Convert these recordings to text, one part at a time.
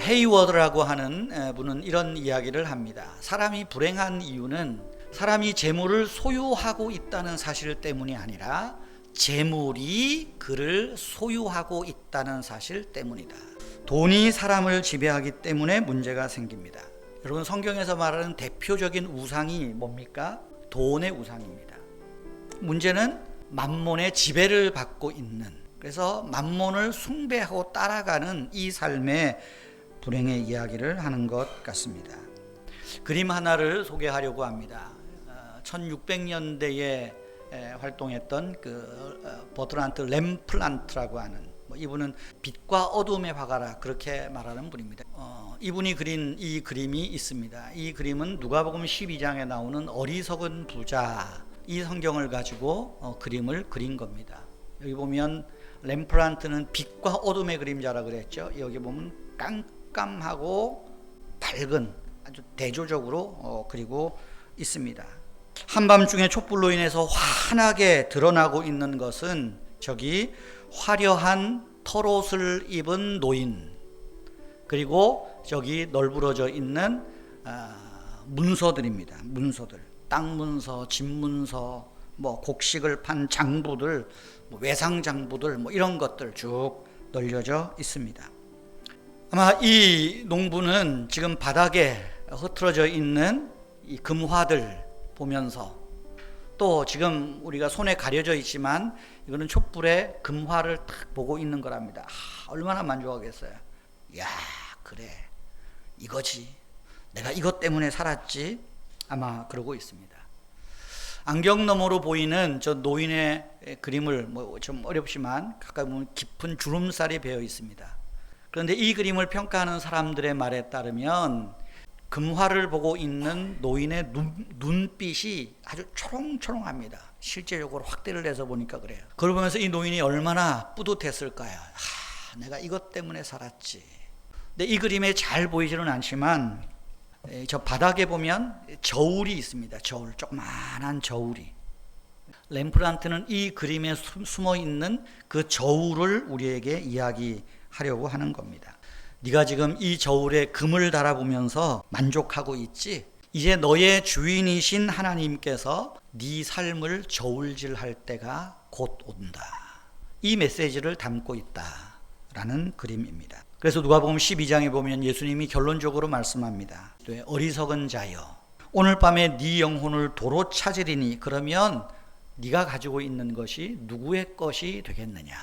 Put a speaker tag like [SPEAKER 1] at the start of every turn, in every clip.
[SPEAKER 1] 헤이워드라고 하는 분은 이런 이야기를 합니다. 사람이 불행한 이유는 사람이 재물을 소유하고 있다는 사실 때문이 아니라 재물이 그를 소유하고 있다는 사실 때문이다. 돈이 사람을 지배하기 때문에 문제가 생깁니다. 여러분, 성경에서 말하는 대표적인 우상이 뭡니까? 돈의 우상입니다. 문제는 만몬의 지배를 받고 있는, 그래서 만몬을 숭배하고 따라가는 이 삶의 불행의 이야기를 하는 것 같습니다. 그림 하나를 소개하려고 합니다. 1600년대에 활동했던 버트란트 렘플란트라고 하는, 이분은 빛과 어둠의 화가라 그렇게 말하는 분입니다. 이분이 그린 이 그림이 있습니다. 이 그림은 누가복음 12장에 나오는 어리석은 부자, 이 성경을 가지고 그림을 그린 겁니다. 여기 보면 렘플란트는 빛과 어둠의 그림자라 그랬죠. 여기 보면 깜깜하고 밝은, 아주 대조적으로 그리고 있습니다. 한밤중에 촛불로 인해서 환하게 드러나고 있는 것은 저기 화려한 털옷을 입은 노인, 그리고 저기 널브러져 있는 문서들입니다. 문서들, 땅 문서, 집 문서, 곡식을 판 장부들, 외상 장부들, 이런 것들 쭉 널려져 있습니다. 아마 이 농부는 지금 바닥에 흐트러져 있는 이 금화들 보면서, 또 지금 우리가 손에 가려져 있지만 이거는 촛불에 금화를 딱 보고 있는 거랍니다. 얼마나 만족하겠어요. 야, 그래, 이거지, 내가 이것 때문에 살았지, 아마 그러고 있습니다. 안경 너머로 보이는 저 노인의 그림을 좀 어렵지만 가까이 보면 깊은 주름살이 배어 있습니다. 그런데 이 그림을 평가하는 사람들의 말에 따르면 금화를 보고 있는 노인의 눈빛이 아주 초롱초롱합니다. 실제적으로 확대를 해서 보니까 그래요. 그걸 보면서 이 노인이 얼마나 뿌듯했을까요? 내가 이것 때문에 살았지. 근데 이 그림에 잘 보이지는 않지만 저 바닥에 보면 저울이 있습니다. 저울, 조그만한 저울이. 렘프란트는 이 그림에 숨어 있는 그 저울을 우리에게 이야기하려고 하는 겁니다. 네가 지금 이 저울에 금을 달아보면서 만족하고 있지? 이제 너의 주인이신 하나님께서 네 삶을 저울질할 때가 곧 온다. 이 메시지를 담고 있다라는 그림입니다. 그래서 누가복음 12장에 보면 예수님이 결론적으로 말씀합니다. 어리석은 자여, 오늘 밤에 네 영혼을 도로 찾으리니 그러면 네가 가지고 있는 것이 누구의 것이 되겠느냐.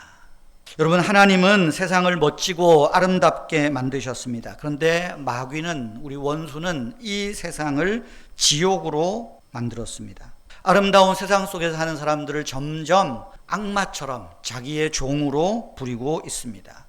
[SPEAKER 1] 여러분, 하나님은 세상을 멋지고 아름답게 만드셨습니다. 그런데 마귀는, 우리 원수는 이 세상을 지옥으로 만들었습니다. 아름다운 세상 속에서 사는 사람들을 점점 악마처럼 자기의 종으로 부리고 있습니다.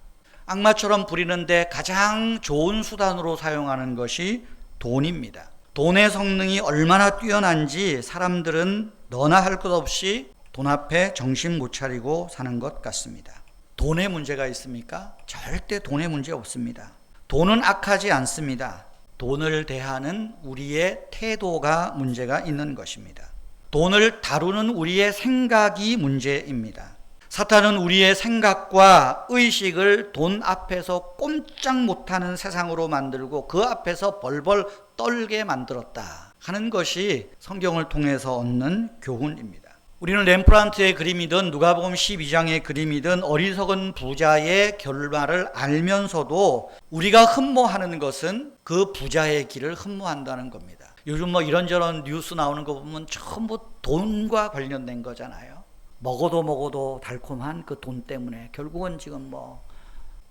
[SPEAKER 1] 악마처럼 부리는데 가장 좋은 수단으로 사용하는 것이 돈입니다. 돈의 성능이 얼마나 뛰어난지 사람들은 너나 할 것 없이 돈 앞에 정신 못 차리고 사는 것 같습니다. 돈에 문제가 있습니까? 절대 돈에 문제 없습니다. 돈은 악하지 않습니다. 돈을 대하는 우리의 태도가 문제가 있는 것입니다. 돈을 다루는 우리의 생각이 문제입니다. 사탄은 우리의 생각과 의식을 돈 앞에서 꼼짝 못하는 세상으로 만들고 그 앞에서 벌벌 떨게 만들었다 하는 것이 성경을 통해서 얻는 교훈입니다. 우리는 렘프란트의 그림이든 누가복음 12장의 그림이든 어리석은 부자의 결말을 알면서도 우리가 흠모하는 것은 그 부자의 길을 흠모한다는 겁니다. 요즘 이런저런 뉴스 나오는 거 보면 전부 돈과 관련된 거잖아요. 먹어도 달콤한 그 돈 때문에 결국은 지금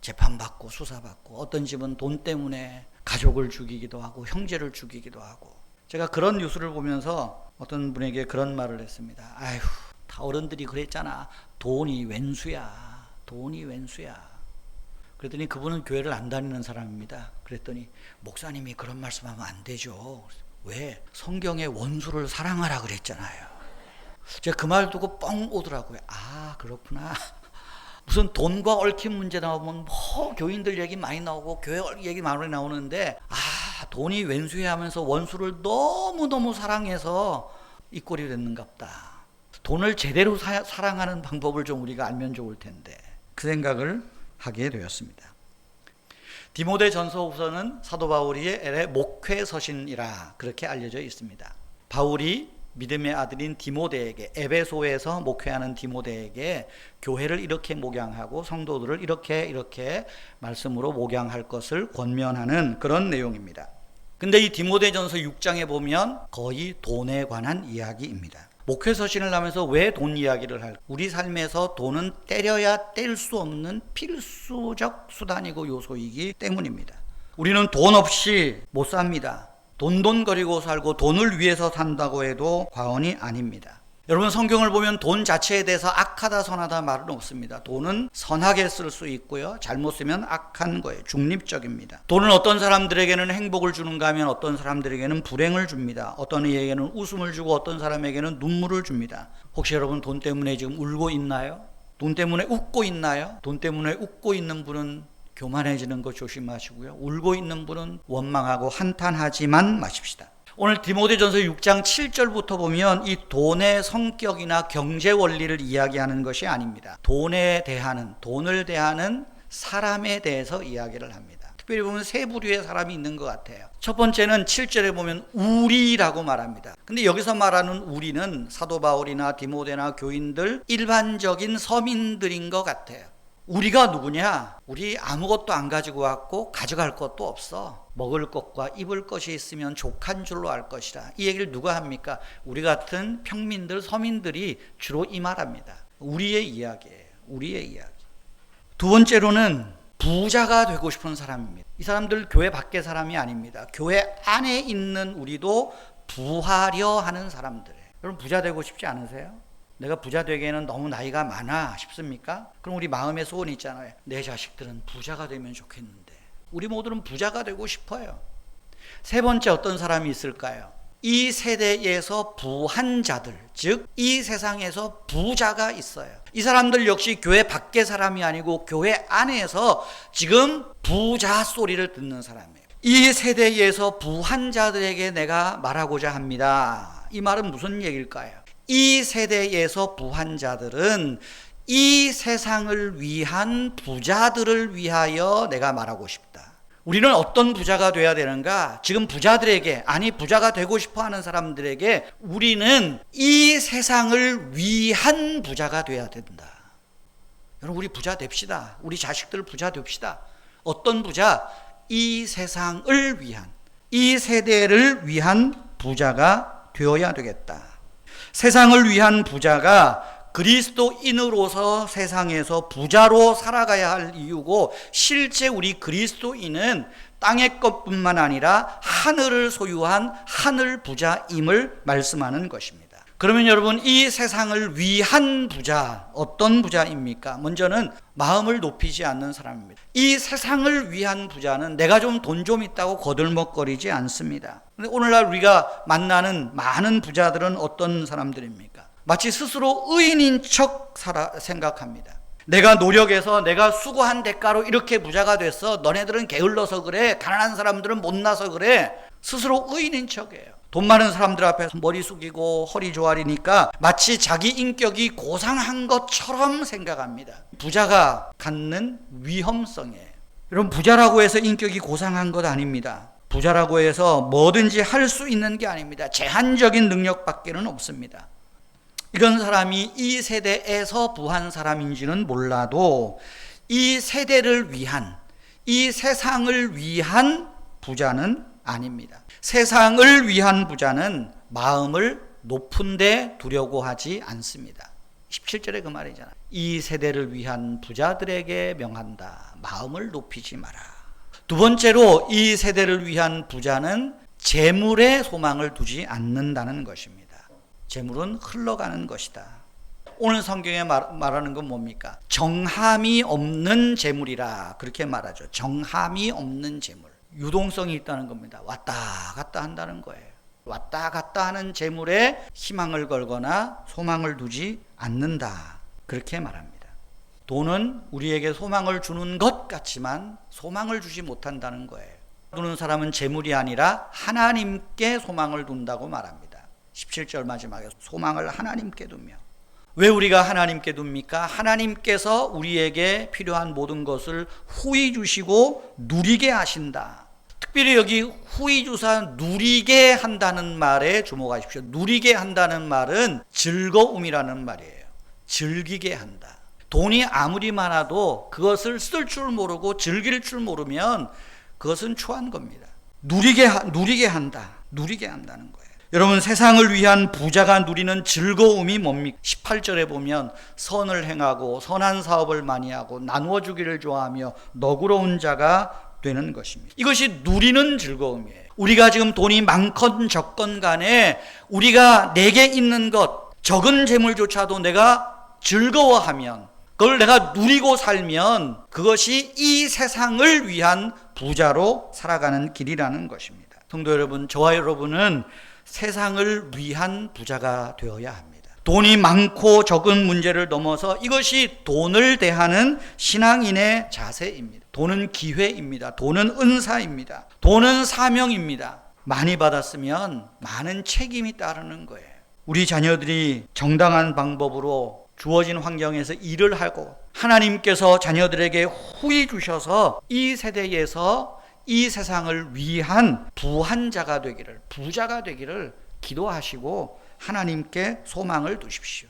[SPEAKER 1] 재판받고 수사받고, 어떤 집은 돈 때문에 가족을 죽이기도 하고 형제를 죽이기도 하고. 제가 그런 뉴스를 보면서 어떤 분에게 그런 말을 했습니다. 아휴, 다 어른들이 그랬잖아. 돈이 왼수야. 돈이 왼수야. 그랬더니 그분은 교회를 안 다니는 사람입니다. 그랬더니 목사님이 그런 말씀하면 안 되죠. 왜? 성경에 원수를 사랑하라 그랬잖아요. 제가 그 말 두고 뻥 오더라고요. 아, 그렇구나. 무슨 돈과 얽힌 문제 나오면 교인들 얘기 많이 나오고 교회 얘기 많이 나오는데, 돈이 왼수야 하면서 원수를 너무너무 사랑해서 이 꼴이 됐는갑다. 돈을 제대로 사랑하는 방법을 좀 우리가 알면 좋을 텐데, 그 생각을 하게 되었습니다. 디모데 전서후서는 사도 바울의 목회 서신이라 그렇게 알려져 있습니다. 바울이 믿음의 아들인 디모데에게, 에베소에서 목회하는 디모데에게 교회를 이렇게 목양하고 성도들을 이렇게 말씀으로 목양할 것을 권면하는 그런 내용입니다. 근데 이 디모데전서 6장에 보면 거의 돈에 관한 이야기입니다. 목회 서신을 하면서 왜 돈 이야기를 할까? 우리 삶에서 돈은 때려야 뗄 수 없는 필수적 수단이고 요소이기 때문입니다. 우리는 돈 없이 못 삽니다. 돈돈거리고 살고 돈을 위해서 산다고 해도 과언이 아닙니다. 여러분, 성경을 보면 돈 자체에 대해서 악하다 선하다 말은 없습니다. 돈은 선하게 쓸 수 있고요, 잘못 쓰면 악한 거예요. 중립적입니다. 돈은 어떤 사람들에게는 행복을 주는가 하면 어떤 사람들에게는 불행을 줍니다. 어떤 이에게는 웃음을 주고 어떤 사람에게는 눈물을 줍니다. 혹시 여러분 돈 때문에 지금 울고 있나요? 돈 때문에 웃고 있나요? 돈 때문에 웃고 있는 분은 교만해지는 거 조심하시고요, 울고 있는 분은 원망하고 한탄하지만 마십시다. 오늘 디모데전서 6장 7절부터 보면 이 돈의 성격이나 경제 원리를 이야기하는 것이 아닙니다. 돈을 대하는 사람에 대해서 이야기를 합니다. 특별히 보면 세 부류의 사람이 있는 것 같아요. 첫 번째는 7절에 보면 우리라고 말합니다. 근데 여기서 말하는 우리는 사도 바울이나 디모데나 교인들, 일반적인 서민들인 것 같아요. 우리가 누구냐? 우리 아무것도 안 가지고 왔고 가져갈 것도 없어. 먹을 것과 입을 것이 있으면 족한 줄로 알 것이라. 이 얘기를 누가 합니까? 우리 같은 평민들, 서민들이 주로 이 말합니다. 우리의 이야기예요. 우리의 이야기. 두 번째로는 부자가 되고 싶은 사람입니다. 이 사람들 교회 밖의 사람이 아닙니다. 교회 안에 있는 우리도 부하려 하는 사람들이에요. 여러분, 부자 되고 싶지 않으세요? 내가 부자 되기에는 너무 나이가 많아 싶습니까? 그럼 우리 마음의 소원이 있잖아요. 내 자식들은 부자가 되면 좋겠는데. 우리 모두는 부자가 되고 싶어요. 세 번째, 어떤 사람이 있을까요? 이 세대에서 부한 자들, 즉 이 세상에서 부자가 있어요. 이 사람들 역시 교회 밖의 사람이 아니고 교회 안에서 지금 부자 소리를 듣는 사람이에요. 이 세대에서 부한 자들에게 내가 말하고자 합니다. 이 말은 무슨 얘기일까요? 이 세대에서 부한 자들은 이 세상을 위한 부자들을 위하여 내가 말하고 싶다. 우리는 어떤 부자가 돼야 되는가? 지금 부자들에게, 아니 부자가 되고 싶어하는 사람들에게 우리는 이 세상을 위한 부자가 돼야 된다. 여러분, 우리 부자 됩시다. 우리 자식들 부자 됩시다. 어떤 부자? 이 세상을 위한, 이 세대를 위한 부자가 되어야 되겠다. 세상을 위한 부자가 그리스도인으로서 세상에서 부자로 살아가야 할 이유고, 실제 우리 그리스도인은 땅의 것뿐만 아니라 하늘을 소유한 하늘 부자임을 말씀하는 것입니다. 그러면 여러분, 이 세상을 위한 부자, 어떤 부자입니까? 먼저는 마음을 높이지 않는 사람입니다. 이 세상을 위한 부자는 내가 좀 돈 좀 있다고 거들먹거리지 않습니다. 근데 오늘날 우리가 만나는 많은 부자들은 어떤 사람들입니까? 마치 스스로 의인인 척 생각합니다. 내가 노력해서 내가 수고한 대가로 이렇게 부자가 됐어. 너네들은 게을러서 그래. 가난한 사람들은 못나서 그래. 스스로 의인인 척이에요. 돈 많은 사람들 앞에서 머리 숙이고 허리 조아리니까 마치 자기 인격이 고상한 것처럼 생각합니다. 부자가 갖는 위험성이에요. 여러분, 부자라고 해서 인격이 고상한 것 아닙니다. 부자라고 해서 뭐든지 할 수 있는 게 아닙니다. 제한적인 능력밖에는 없습니다. 이런 사람이 이 세대에서 부한 사람인지는 몰라도 이 세대를 위한, 이 세상을 위한 부자는 아닙니다. 세상을 위한 부자는 마음을 높은 데 두려고 하지 않습니다. 17절에 그 말이잖아요. 이 세대를 위한 부자들에게 명한다. 마음을 높이지 마라. 두 번째로, 이 세대를 위한 부자는 재물에 소망을 두지 않는다는 것입니다. 재물은 흘러가는 것이다. 오늘 성경에 말하는 건 뭡니까? 정함이 없는 재물이라 그렇게 말하죠. 정함이 없는 재물. 유동성이 있다는 겁니다. 왔다 갔다 한다는 거예요. 왔다 갔다 하는 재물에 희망을 걸거나 소망을 두지 않는다. 그렇게 말합니다. 돈은 우리에게 소망을 주는 것 같지만 소망을 주지 못한다는 거예요. 두는 사람은 재물이 아니라 하나님께 소망을 둔다고 말합니다. 17절 마지막에 소망을 하나님께 두며. 왜 우리가 하나님께 둡니까? 하나님께서 우리에게 필요한 모든 것을 후히 주시고 누리게 하신다. 특별히 여기 후히 주사 누리게 한다는 말에 주목하십시오. 누리게 한다는 말은 즐거움이라는 말이에요. 즐기게 한다. 돈이 아무리 많아도 그것을 쓸 줄 모르고 즐길 줄 모르면 그것은 추한 겁니다. 누리게 한다. 누리게 한다는 거예요. 여러분, 세상을 위한 부자가 누리는 즐거움이 뭡니까? 18절에 보면 선을 행하고 선한 사업을 많이 하고 나누어 주기를 좋아하며 너그러운 자가 되는 것입니다. 이것이 누리는 즐거움이에요. 우리가 지금 돈이 많건 적건 간에 우리가 내게 있는 것, 적은 재물조차도 내가 즐거워하면, 그걸 내가 누리고 살면 그것이 이 세상을 위한 부자로 살아가는 길이라는 것입니다. 성도 여러분, 저와 여러분은 세상을 위한 부자가 되어야 합니다. 돈이 많고 적은 문제를 넘어서 이것이 돈을 대하는 신앙인의 자세입니다. 돈은 기회입니다. 돈은 은사입니다. 돈은 사명입니다. 많이 받았으면 많은 책임이 따르는 거예요. 우리 자녀들이 정당한 방법으로 주어진 환경에서 일을 하고 하나님께서 자녀들에게 후히 주셔서 이 세대에서 이 세상을 위한 부한 자가 되기를, 부자가 되기를 기도하시고 하나님께 소망을 두십시오.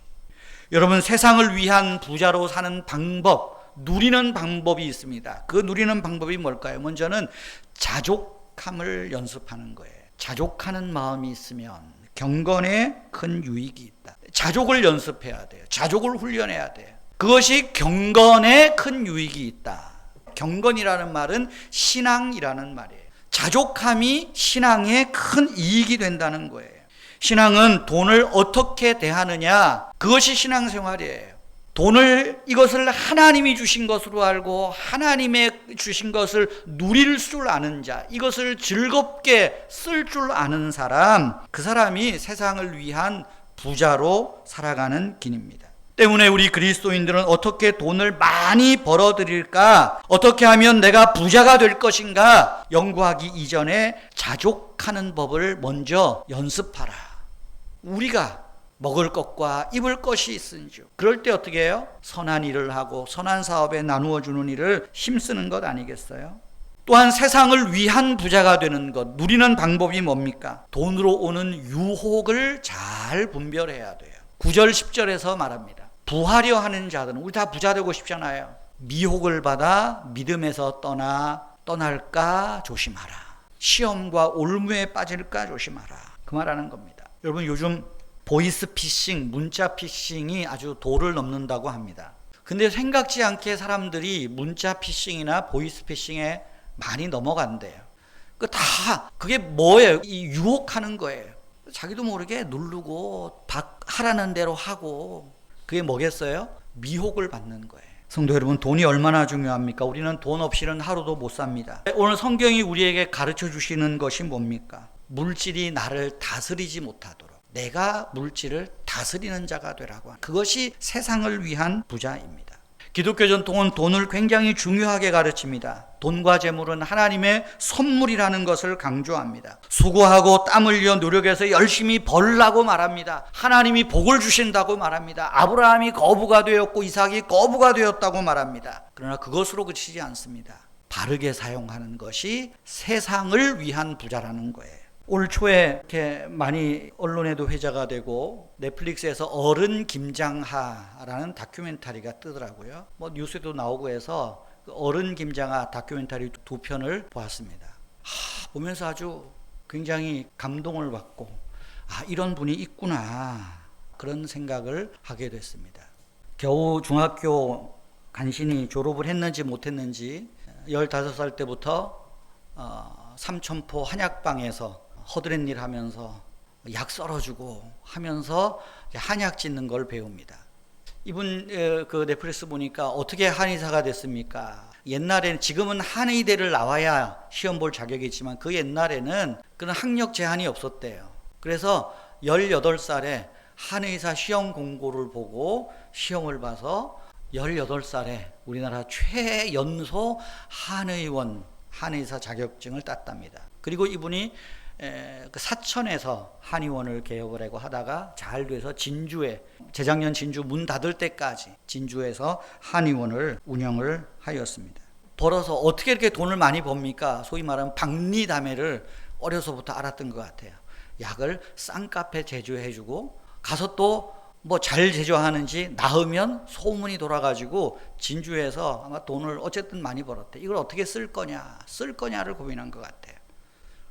[SPEAKER 1] 여러분, 세상을 위한 부자로 사는 방법, 누리는 방법이 있습니다. 그 누리는 방법이 뭘까요? 먼저는 자족함을 연습하는 거예요. 자족하는 마음이 있으면 경건에 큰 유익이 있다. 자족을 연습해야 돼요. 자족을 훈련해야 돼요. 그것이 경건에 큰 유익이 있다. 경건이라는 말은 신앙이라는 말이에요. 자족함이 신앙에 큰 이익이 된다는 거예요. 신앙은 돈을 어떻게 대하느냐, 그것이 신앙생활이에요. 돈을, 이것을 하나님이 주신 것으로 알고 하나님의 주신 것을 누릴 줄 아는 자, 이것을 즐겁게 쓸 줄 아는 사람, 그 사람이 세상을 위한 부자로 살아가는 길입니다. 때문에 우리 그리스도인들은 어떻게 돈을 많이 벌어들일까, 어떻게 하면 내가 부자가 될 것인가 연구하기 이전에 자족하는 법을 먼저 연습하라. 우리가 먹을 것과 입을 것이 있은즉 그럴 때 어떻게 해요? 선한 일을 하고 선한 사업에 나누어 주는 일을 힘쓰는 것 아니겠어요? 또한 세상을 위한 부자가 되는 것, 누리는 방법이 뭡니까? 돈으로 오는 유혹을 잘 분별해야 돼요. 9절 10절에서 말합니다. 부하려 하는 자들은, 우리 다 부자 되고 싶잖아요. 미혹을 받아 믿음에서 떠날까 조심하라. 시험과 올무에 빠질까 조심하라. 그 말하는 겁니다. 여러분, 요즘 보이스피싱, 문자 피싱이 아주 도를 넘는다고 합니다. 근데 생각지 않게 사람들이 문자 피싱이나 보이스피싱에 많이 넘어간대요. 그게 뭐예요? 이 유혹하는 거예요. 자기도 모르게 누르고 하라는 대로 하고, 그게 뭐겠어요? 미혹을 받는 거예요. 성도 여러분, 돈이 얼마나 중요합니까? 우리는 돈 없이는 하루도 못 삽니다. 오늘 성경이 우리에게 가르쳐 주시는 것이 뭡니까? 물질이 나를 다스리지 못하도록 내가 물질을 다스리는 자가 되라고 하는, 그것이 세상을 위한 부자입니다. 기독교 전통은 돈을 굉장히 중요하게 가르칩니다. 돈과 재물은 하나님의 선물이라는 것을 강조합니다. 수고하고 땀 흘려 노력해서 열심히 벌라고 말합니다. 하나님이 복을 주신다고 말합니다. 아브라함이 거부가 되었고 이삭이 거부가 되었다고 말합니다. 그러나 그것으로 그치지 않습니다. 바르게 사용하는 것이 세상을 위한 부자라는 거예요. 올 초에 이렇게 많이 언론에도 회자가 되고 넷플릭스에서 어른 김장하라는 다큐멘터리가 뜨더라고요. 뉴스에도 나오고 해서 어른 김장하 다큐멘터리 2편을 보았습니다. 보면서 아주 굉장히 감동을 받고, 이런 분이 있구나, 그런 생각을 하게 됐습니다. 겨우 중학교 간신히 졸업을 했는지 못했는지 15살 때부터 삼천포 한약방에서 허드렛 일 하면서 약 썰어주고 하면서 한약 짓는 걸 배웁니다. 이분 그 넷플릭스 보니까 어떻게 한의사가 됐습니까? 옛날에는, 지금은 한의대를 나와야 시험 볼 자격이 있지만 그 옛날에는 그런 학력 제한이 없었대요. 그래서 18살에 한의사 시험 공고를 보고 시험을 봐서 18살에 우리나라 최연소 한의원, 한의사 자격증을 땄답니다. 그리고 이분이 그 사천에서 한의원을 개업을 하고 하다가 잘 돼서 진주에, 재작년 진주 문 닫을 때까지 진주에서 한의원을 운영을 하였습니다. 벌어서 어떻게 이렇게 돈을 많이 법니까? 소위 말하는 박리담회를 어려서부터 알았던 것 같아요. 약을 싼 값에 제조해주고 가서 또 뭐 잘 제조하는지 나으면 소문이 돌아가지고 진주에서 아마 돈을 어쨌든 많이 벌었대. 이걸 어떻게 쓸 거냐를 고민한 것 같아요.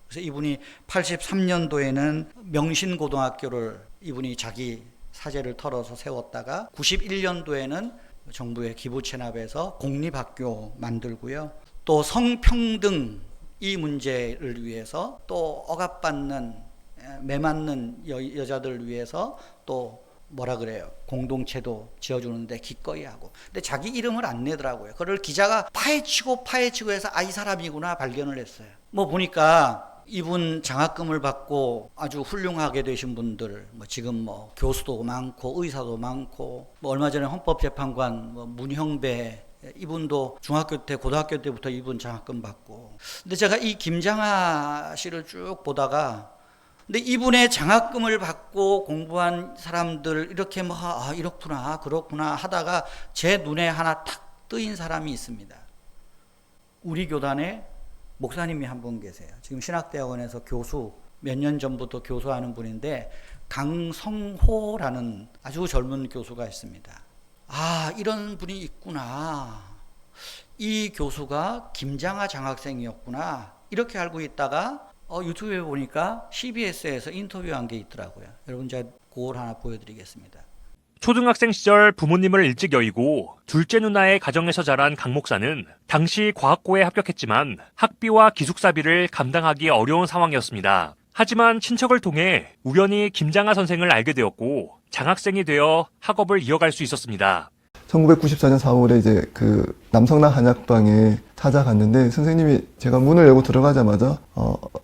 [SPEAKER 1] 그래서 이분이 83년도에는 명신고등학교를 이분이 자기 사재를 털어서 세웠다가 91년도에는 정부의 기부 체납에서 공립학교 만들고요. 또 성평등 이 문제를 위해서 또 억압받는 매맞는 여자들을 위해서 또 뭐라 그래요? 공동체도 지어주는데 기꺼이 하고. 근데 자기 이름을 안 내더라고요. 그걸 기자가 파헤치고 해서 이 사람이구나 발견을 했어요. 뭐 보니까 이분 장학금을 받고 아주 훌륭하게 되신 분들, 뭐 지금 뭐 교수도 많고 의사도 많고, 뭐 얼마 전에 헌법재판관 뭐 문형배 이분도 중학교 때 고등학교 때부터 이분 장학금 받고. 근데 제가 이 김장하 씨를 쭉 보다가 근데 이분의 장학금을 받고 공부한 사람들 이렇게 뭐 이렇구나 그렇구나 하다가 제 눈에 하나 탁 뜨인 사람이 있습니다. 우리 교단에 목사님이 한 분 계세요. 지금 신학대학원에서 교수, 몇 년 전부터 교수하는 분인데 강성호라는 아주 젊은 교수가 있습니다. 이런 분이 있구나. 이 교수가 김장하 장학생이었구나. 이렇게 알고 있다가 유튜브에 보니까 CBS에서 인터뷰한 게 있더라고요. 여러분 제가 그걸 하나 보여드리겠습니다.
[SPEAKER 2] 초등학생 시절 부모님을 일찍 여의고 둘째 누나의 가정에서 자란 강 목사는 당시 과학고에 합격했지만 학비와 기숙사비를 감당하기 어려운 상황이었습니다. 하지만 친척을 통해 우연히 김장하 선생을 알게 되었고 장학생이 되어 학업을 이어갈 수 있었습니다.
[SPEAKER 3] 1994년 4월에 이제 그 남성남 한약방에 찾아갔는데 선생님이 제가 문을 열고 들어가자마자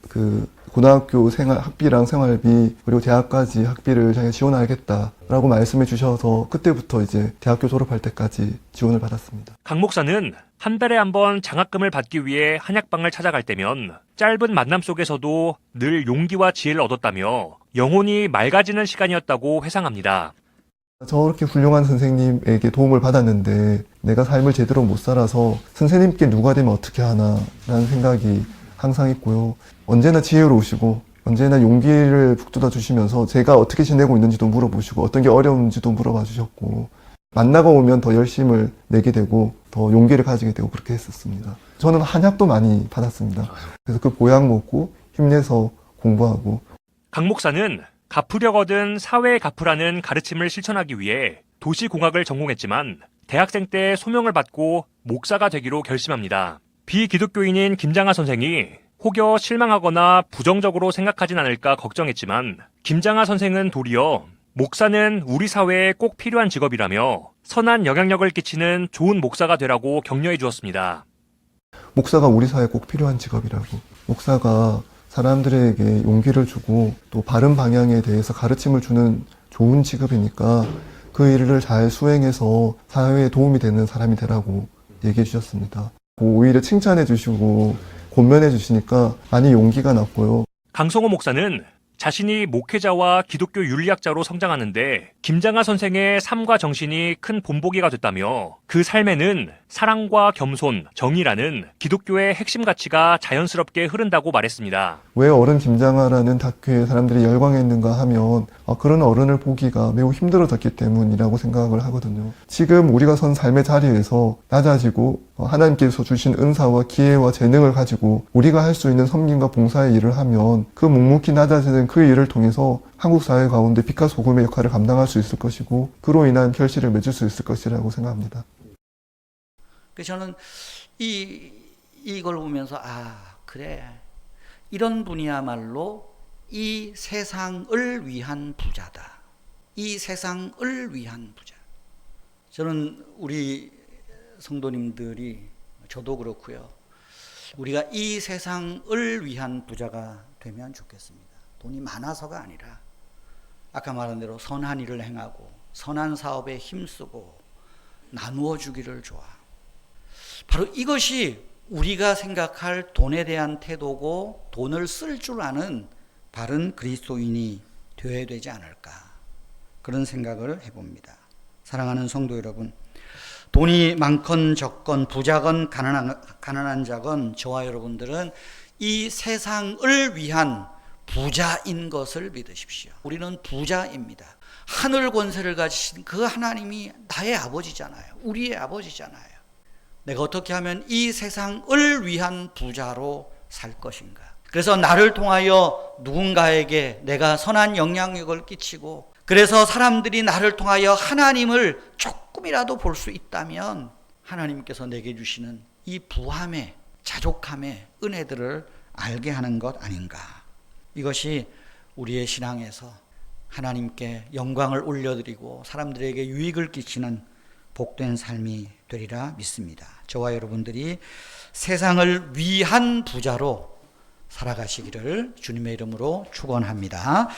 [SPEAKER 3] 그 고등학교 학비랑 생활비 그리고 대학까지 학비를 자기가 지원하겠다라고 말씀해 주셔서 그때부터 이제 대학교 졸업할 때까지 지원을 받았습니다.
[SPEAKER 2] 강 목사는 한 달에 한 번 장학금을 받기 위해 한약방을 찾아갈 때면 짧은 만남 속에서도 늘 용기와 지혜를 얻었다며 영혼이 맑아지는 시간이었다고 회상합니다.
[SPEAKER 3] 저렇게 훌륭한 선생님에게 도움을 받았는데 내가 삶을 제대로 못 살아서 선생님께 누가 되면 어떻게 하나라는 생각이 항상 있고요. 언제나 지혜로우시고 언제나 용기를 북돋아 주시면서 제가 어떻게 지내고 있는지도 물어보시고 어떤 게 어려운지도 물어봐 주셨고 만나고 오면 더 열심을 내게 되고 더 용기를 가지게 되고 그렇게 했었습니다. 저는 한약도 많이 받았습니다. 그래서 그 보약 먹고 힘내서 공부하고.
[SPEAKER 2] 강 목사는 갚으려 거든 사회에 갚으라는 가르침을 실천하기 위해 도시공학을 전공했지만 대학생 때 소명을 받고 목사가 되기로 결심합니다. 비기독교인인 김장하 선생이 혹여 실망하거나 부정적으로 생각하진 않을까 걱정했지만 김장하 선생은 도리어 목사는 우리 사회에 꼭 필요한 직업이라며 선한 영향력을 끼치는 좋은 목사가 되라고 격려해 주었습니다.
[SPEAKER 3] 목사가 우리 사회에 꼭 필요한 직업이라고. 목사가 사람들에게 용기를 주고 또 바른 방향에 대해서 가르침을 주는 좋은 직업이니까 그 일을 잘 수행해서 사회에 도움이 되는 사람이 되라고 얘기해 주셨습니다. 오히려 칭찬해 주시고 권면해 주시니까 많이 용기가 났고요.
[SPEAKER 2] 강성호 목사는 자신이 목회자와 기독교 윤리학자로 성장하는데 김장하 선생의 삶과 정신이 큰 본보기가 됐다며 그 삶에는 사랑과 겸손, 정의라는 기독교의 핵심 가치가 자연스럽게 흐른다고 말했습니다.
[SPEAKER 3] 왜 어른 김장하라는 다큐에 사람들이 열광했는가 하면 그런 어른을 보기가 매우 힘들어졌기 때문이라고 생각을 하거든요. 지금 우리가 선 삶의 자리에서 낮아지고 하나님께서 주신 은사와 기회와 재능을 가지고 우리가 할 수 있는 섬김과 봉사의 일을 하면 그 묵묵히 낮아지는 그 일을 통해서 한국 사회 가운데 빛과 소금의 역할을 감당할 수 있을 것이고 그로 인한 결실을 맺을 수 있을 것이라고 생각합니다.
[SPEAKER 1] 그래서 저는 이걸 보면서 그래, 이런 분이야말로 이 세상을 위한 부자다. 이 세상을 위한 부자. 저는 우리 성도님들이, 저도 그렇고요, 우리가 이 세상을 위한 부자가 되면 좋겠습니다. 돈이 많아서가 아니라 아까 말한 대로 선한 일을 행하고 선한 사업에 힘쓰고 나누어 주기를 좋아. 바로 이것이 우리가 생각할 돈에 대한 태도고 돈을 쓸 줄 아는 바른 그리스도인이 되어야 되지 않을까, 그런 생각을 해봅니다. 사랑하는 성도 여러분, 돈이 많건 적건 부자건 가난한 자건 저와 여러분들은 이 세상을 위한 부자인 것을 믿으십시오. 우리는 부자입니다. 하늘 권세를 가지신 그 하나님이 나의 아버지잖아요. 우리의 아버지잖아요. 내가 어떻게 하면 이 세상을 위한 부자로 살 것인가? 그래서 나를 통하여 누군가에게 내가 선한 영향력을 끼치고, 그래서 사람들이 나를 통하여 하나님을 조금이라도 볼 수 있다면 하나님께서 내게 주시는 이 부함의 자족함의 은혜들을 알게 하는 것 아닌가. 이것이 우리의 신앙에서 하나님께 영광을 올려드리고 사람들에게 유익을 끼치는 복된 삶이 되리라 믿습니다. 저와 여러분들이 세상을 위한 부자로 살아가시기를 주님의 이름으로 축원합니다.